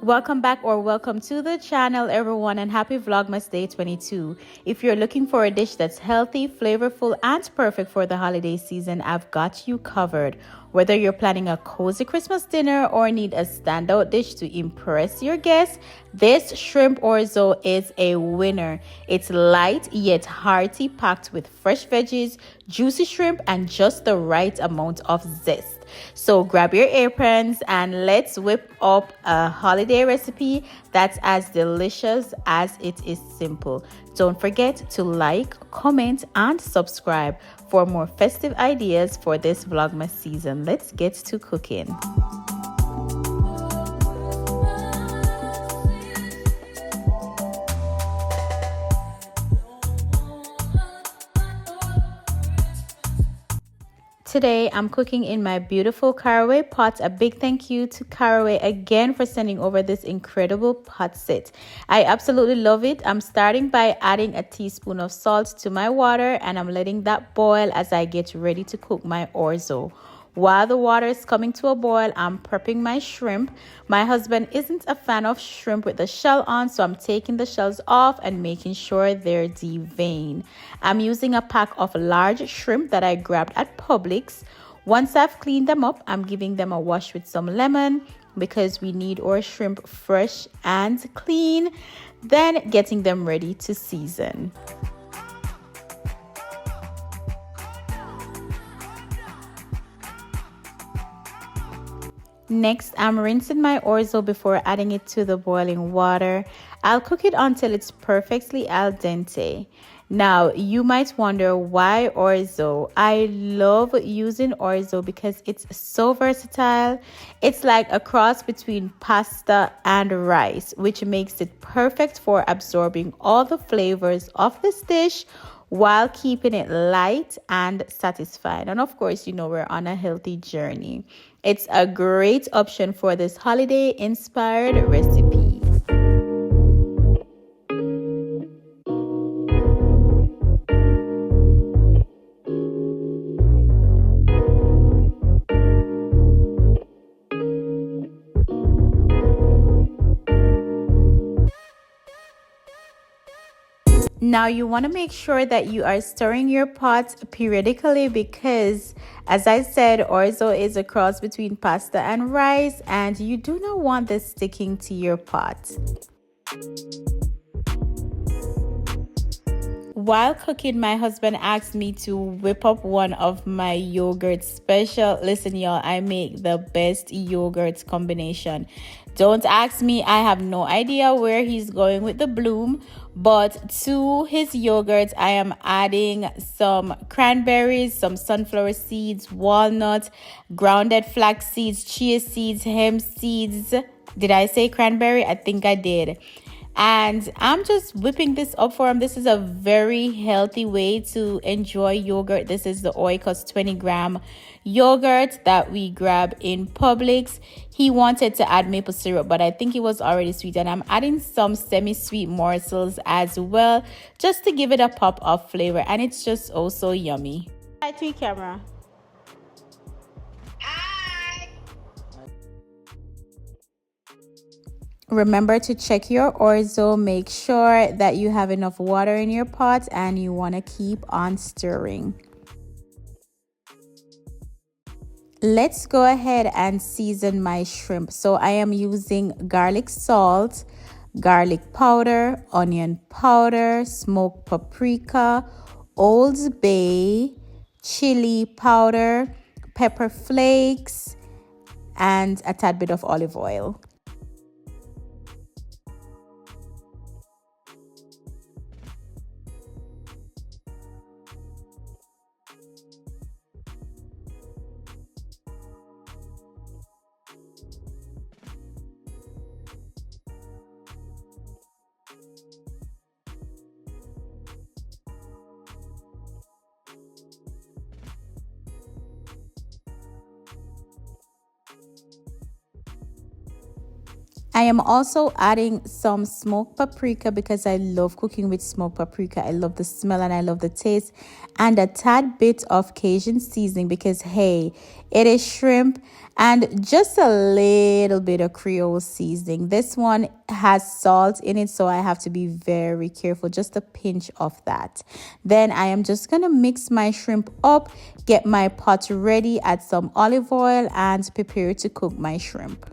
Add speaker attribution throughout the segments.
Speaker 1: Welcome back or welcome to the channel, everyone, and happy Vlogmas Day 22. If you're looking for a dish that's healthy, flavorful, and perfect for the holiday season, I've got you covered. Whether you're planning a cozy Christmas dinner or need a standout dish to impress your guests, this shrimp orzo is a winner. It's light yet hearty, packed with fresh veggies, juicy shrimp, and just the right amount of zest. So grab your aprons and let's whip up a holiday recipe that's as delicious as it is simple. Don't forget to like, comment, and subscribe for more festive ideas for this Vlogmas season. Let's get to cooking. Today, I'm cooking in my beautiful caraway pot. A big thank you to Caraway again for sending over this incredible pot set. I absolutely love it. I'm starting by adding a teaspoon of salt to my water and I'm letting that boil as I get ready to cook my orzo. While the water is coming to a boil, I'm prepping my shrimp. My husband isn't a fan of shrimp with the shell on, so I'm taking the shells off and making sure they're deveined. I'm using a pack of large shrimp that I grabbed at Publix. Once I've cleaned them up, I'm giving them a wash with some lemon because we need our shrimp fresh and clean, then getting them ready to season. Next, I'm rinsing my orzo before adding it to the boiling water. I'll cook it until it's perfectly al dente. Now, you might wonder why orzo. I love using orzo because it's so versatile. It's like a cross between pasta and rice, which makes it perfect for absorbing all the flavors of this dish while keeping it light and satisfied. And of course, we're on a healthy journey. It's a great option for this holiday inspired recipe. Now you want to make sure that you are stirring your pot periodically because, as I said, orzo is a cross between pasta and rice and you do not want this sticking to your pot. While cooking, my husband asked me to whip up one of my yogurt special. Listen, y'all, I make the best yogurt combination. Don't ask me, I have no idea where he's going with the bloom, but to his yogurt, I am adding some cranberries, some sunflower seeds, walnut, grounded flax seeds, chia seeds, hemp seeds. Did I say cranberry? I think I did. And I'm just whipping this up for him. This is a very healthy way to enjoy yogurt. This is the Oikos 20-gram yogurt that we grab in Publix. He wanted to add maple syrup, but I think it was already sweet. And I'm adding some semi-sweet morsels as well, just to give it a pop of flavor. And it's just also yummy. Hi to your camera. Remember to check your orzo, make sure that you have enough water in your pot and you want to keep on stirring. Let's go ahead and season my shrimp. So I am using garlic salt, garlic powder, onion powder, smoked paprika, Old Bay, chili powder, pepper flakes, and a tad bit of olive oil. I am also adding some smoked paprika because I love cooking with smoked paprika. I love the smell and I love the taste. And a tad bit of Cajun seasoning because, hey, it is shrimp. And just a little bit of Creole seasoning. This one has salt in it, so I have to be very careful. Just a pinch of that. Then I am just going to mix my shrimp up, get my pot ready, add some olive oil, and prepare to cook my shrimp.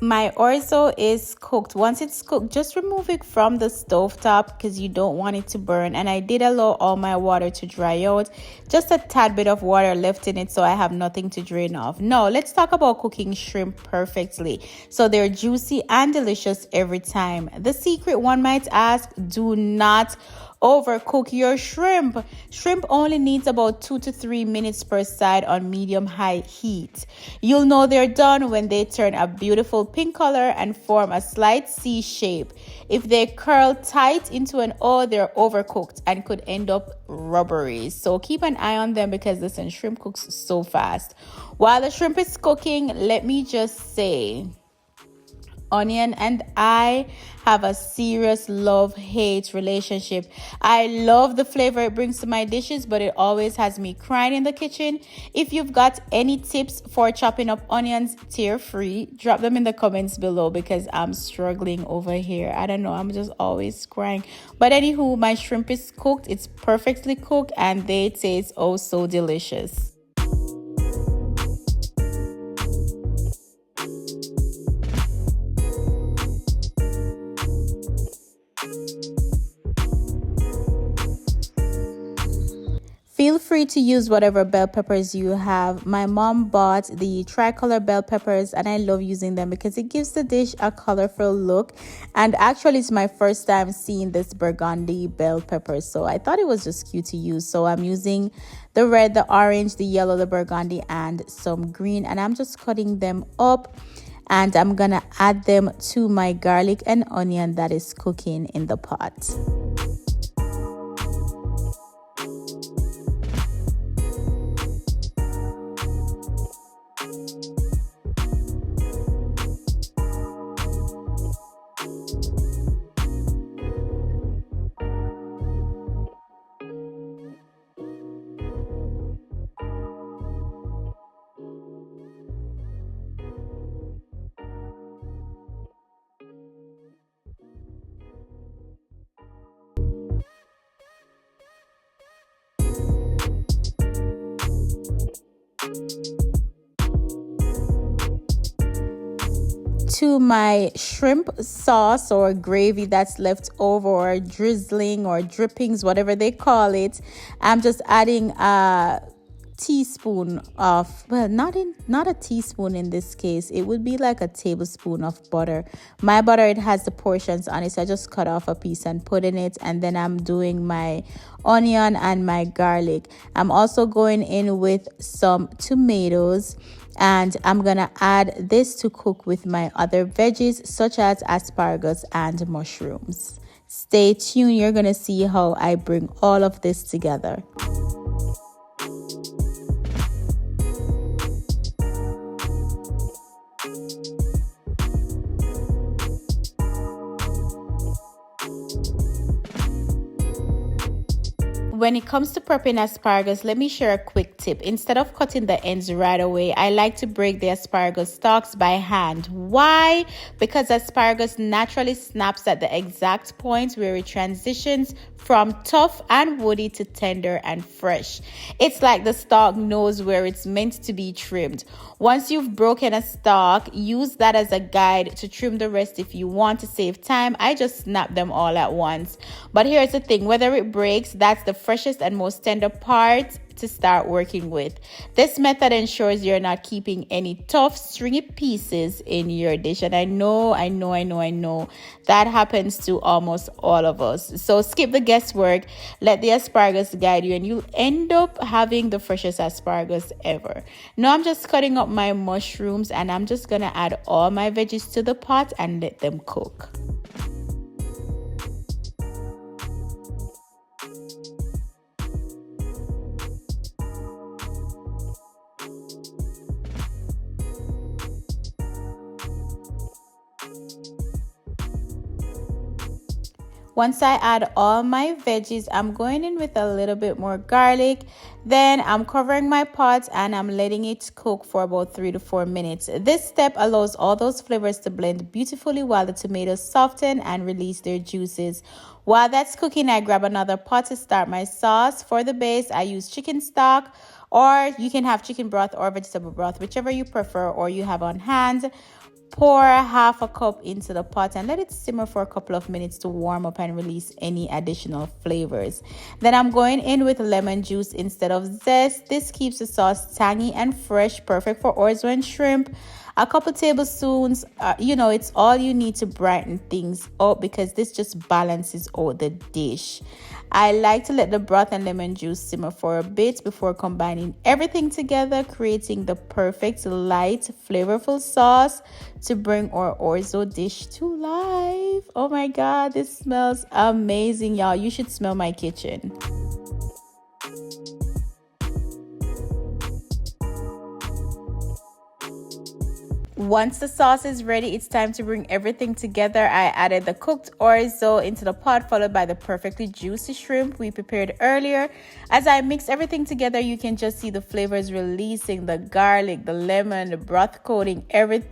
Speaker 1: My orzo is cooked. Once it's cooked, just remove it from the stove top because you don't want it to burn. And I did allow all my water to dry out. Just a tad bit of water left in it, so I have nothing to drain off. Now, let's talk about cooking shrimp perfectly so they're juicy and delicious every time. The secret, one might ask, do not overcook your shrimp. Shrimp only needs about 2 to 3 minutes per side on medium high heat. You'll know they're done when they turn a beautiful pink color and form a slight C shape. If they curl tight into an O, they're overcooked and could end up rubbery. So keep an eye on them because listen, shrimp cooks so fast. While the shrimp is cooking, let me just say, onion and I have a serious love-hate relationship. I love the flavor it brings to my dishes, but it always has me crying in the kitchen. If you've got any tips for chopping up onions tear-free, drop them in the comments below because I'm struggling over here. I don't know, I'm just always crying. But anywho, my shrimp is cooked. It's perfectly cooked and they taste oh so delicious. Feel free to use whatever bell peppers you have. My mom bought the tricolor bell peppers and I love using them because it gives the dish a colorful look. And actually, it's my first time seeing this burgundy bell pepper, so I thought it was just cute to use. So I'm using the red, the orange, the yellow, the burgundy, and some green. And I'm just cutting them up and I'm gonna add them to my garlic and onion that is cooking in the pot. To my shrimp sauce or gravy that's left over, or drizzling or drippings, whatever they call it, I'm just adding a teaspoon of, well, not a teaspoon in this case, it would be like a tablespoon of butter. My butter, it has the portions on it, so I just cut off a piece and put in it. And then I'm doing my onion and my garlic. I'm also going in with some tomatoes, and I'm gonna add this to cook with my other veggies such as asparagus and mushrooms. Stay tuned, you're gonna see how I bring all of this together. When it comes to prepping asparagus, let me share a quick tip. Instead of cutting the ends right away, I like to break the asparagus stalks by hand. Why? Because asparagus naturally snaps at the exact point where it transitions from tough and woody to tender and fresh. It's like the stalk knows where it's meant to be trimmed. Once you've broken a stalk, use that as a guide to trim the rest if you want to save time. I just snap them all at once. But here's the thing, whether it breaks, that's the freshest and most tender part to start working with. This method ensures you're not keeping any tough, stringy pieces in your dish. And I know that happens to almost all of us. So skip the guesswork, let the asparagus guide you, and you'll end up having the freshest asparagus ever. Now I'm just cutting up my mushrooms and I'm just gonna add all my veggies to the pot and let them cook. Once I add all my veggies, I'm going in with a little bit more garlic. Then I'm covering my pot and I'm letting it cook for about 3 to 4 minutes. This step allows all those flavors to blend beautifully while the tomatoes soften and release their juices. While that's cooking, I grab another pot to start my sauce. For the base, I use chicken stock, or you can have chicken broth or vegetable broth, whichever you prefer or you have on hand. Pour half a cup into the pot and let it simmer for a couple of minutes to warm up and release any additional flavors. Then I'm going in with lemon juice instead of zest. This keeps the sauce tangy and fresh, perfect for orzo and shrimp. A couple tablespoons, it's all you need to brighten things up because this just balances out the dish. I like to let the broth and lemon juice simmer for a bit before combining everything together, creating the perfect light, flavorful sauce to bring our orzo dish to life. Oh my God, this smells amazing, y'all. You should smell my kitchen. Once the sauce is ready, it's time to bring everything together. I added the cooked orzo into the pot, followed by the perfectly juicy shrimp we prepared earlier. As I mix everything together, you can just see the flavors releasing, the garlic, the lemon, the broth coating, every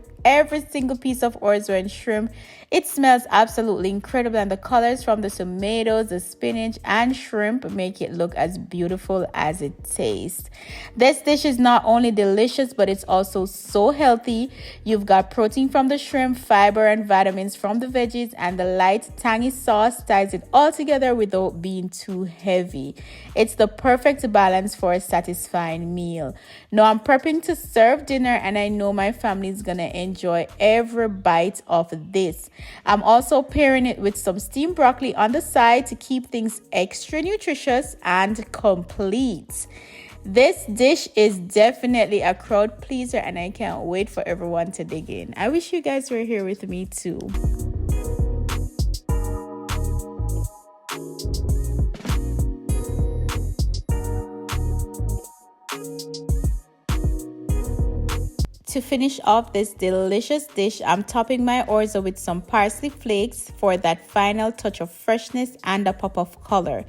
Speaker 1: single piece of orzo and shrimp. It smells absolutely incredible, and the colors from the tomatoes, the spinach, and shrimp make it look as beautiful as it tastes. This dish is not only delicious, but it's also so healthy. You've got protein from the shrimp, fiber and vitamins from the veggies, and the light, tangy sauce ties it all together without being too heavy. It's the perfect balance for a satisfying meal. Now I'm prepping to serve dinner, and I know my family is gonna enjoy every bite of this. I'm also pairing it with some steamed broccoli on the side to keep things extra nutritious and complete. This dish is definitely a crowd pleaser, and I can't wait for everyone to dig in. I wish you guys were here with me too. To finish off this delicious dish, I'm topping my orzo with some parsley flakes for that final touch of freshness and a pop of color.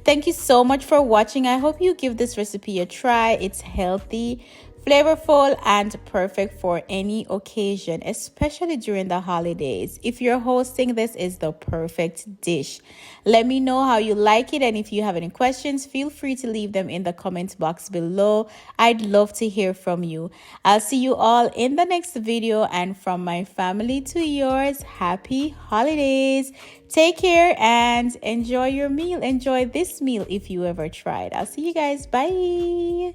Speaker 1: Thank you so much for watching. I hope you give this recipe a try. It's healthy, flavorful, and perfect for any occasion, especially during the holidays. If you're hosting, this is the perfect dish. Let me know how you like it, and if you have any questions, feel free to leave them in the comment box below. I'd love to hear from you. I'll see you all in the next video, and from my family to yours, happy holidays. Take care and enjoy your meal. Enjoy this meal if you ever tried. I'll see you guys. Bye.